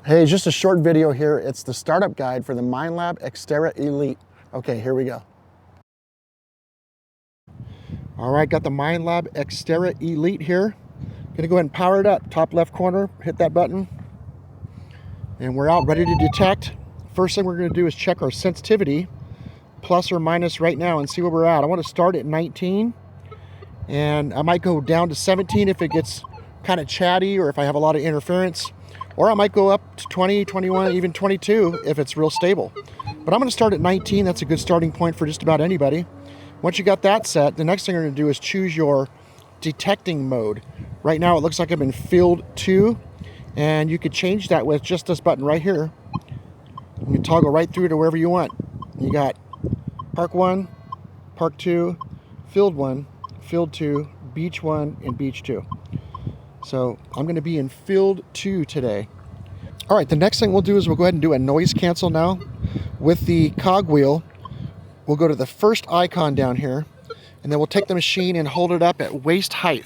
Hey, just a short video here. It's the startup guide for the Minelab X-Terra Elite. Okay, here we go. All right, got the Minelab X-Terra Elite here. Gonna go ahead and power it up. Top left corner, hit that button. And we're out, ready to detect. First thing we're gonna do is check our sensitivity, plus or minus right now, and see where we're at. I wanna start at 19, and I might go down to 17 if it gets kind of chatty or if I have a lot of interference. Or I might go up to 20, 21, even 22 if it's real stable. But I'm gonna start at 19. That's a good starting point for just about anybody. Once you got that set, the next thing you're gonna do is choose your detecting mode. Right now it looks like I'm in field 2, and you could change that with just this button right here. You can toggle right through to wherever you want. You got Park 1, Park 2, Field 1, Field 2, Beach 1, and Beach 2. So I'm going to be in field 2 today. All right, the next thing we'll do is we'll go ahead and do a noise cancel now. With the cogwheel, we'll go to the first icon down here, and then we'll take the machine and hold it up at waist height.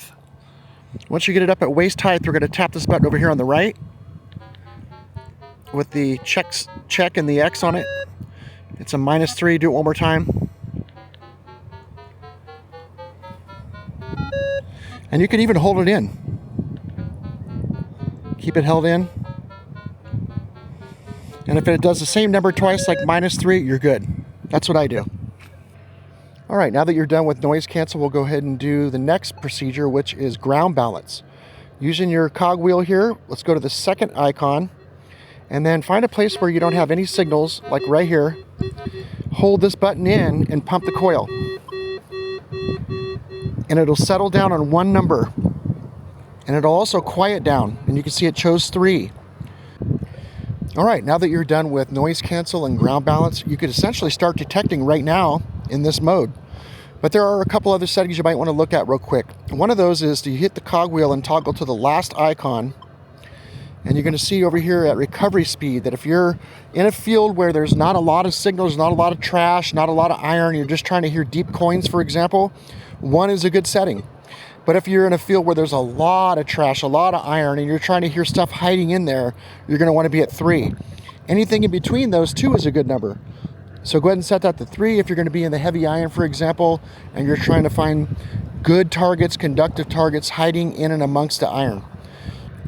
Once you get it up at waist height, we're going to tap this button over here on the right with the check and the X on it. It's a -3. Do it one more time. And you can even hold it in. Keep it held in. And if it does the same number twice, like -3, you're good. That's what I do. All right, now that you're done with noise cancel, we'll go ahead and do the next procedure, which is ground balance. Using your cogwheel here, let's go to the second icon, and then find a place where you don't have any signals, like right here. Hold this button in and pump the coil. And it'll settle down on one number. And it'll also quiet down, and you can see it chose 3. All right, now that you're done with noise cancel and ground balance, you could essentially start detecting right now in this mode. But there are a couple other settings you might want to look at real quick. One of those is to hit the cogwheel and toggle to the last icon, and you're going to see over here at recovery speed that if you're in a field where there's not a lot of signals, not a lot of trash, not a lot of iron, you're just trying to hear deep coins, for example, 1 is a good setting. But if you're in a field where there's a lot of trash, a lot of iron, and you're trying to hear stuff hiding in there, you're going to want to be at 3. Anything in between those 2 is a good number. So go ahead and set that to 3 if you're going to be in the heavy iron, for example, and you're trying to find good targets, conductive targets hiding in and amongst the iron.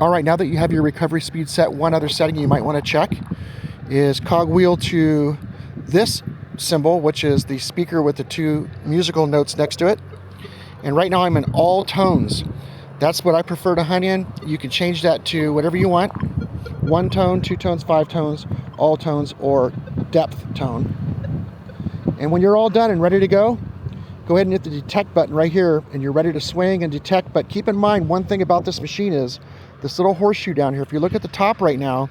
All right, now that you have your recovery speed set, one other setting you might want to check is cogwheel to this symbol, which is the speaker with the 2 musical notes next to it. And right now I'm in all tones. That's what I prefer to hunt in. You can change that to whatever you want. 1 tone, 2 tones, 5 tones, all tones, or depth tone. And when you're all done and ready to go ahead and hit the detect button right here, and you're ready to swing and detect. But keep in mind, one thing about this machine is this little horseshoe down here. If you look at the top right now,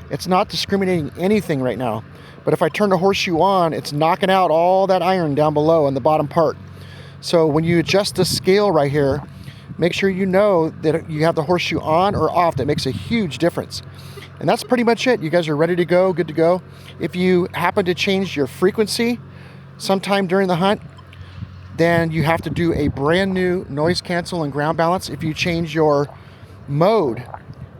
it's not discriminating anything right now. But if I turn the horseshoe on, it's knocking out all that iron down below in the bottom part. So when you adjust the scale right here, make sure you know that you have the horseshoe on or off. That makes a huge difference. And that's pretty much it. You guys are ready to go, good to go. If you happen to change your frequency sometime during the hunt, then you have to do a brand new noise cancel and ground balance. If you change your mode,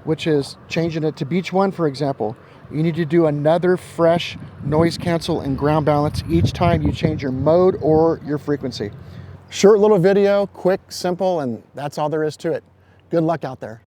which is changing it to Beach 1, for example, you need to do another fresh noise cancel and ground balance each time you change your mode or your frequency. Short little video, quick, simple, and that's all there is to it. Good luck out there.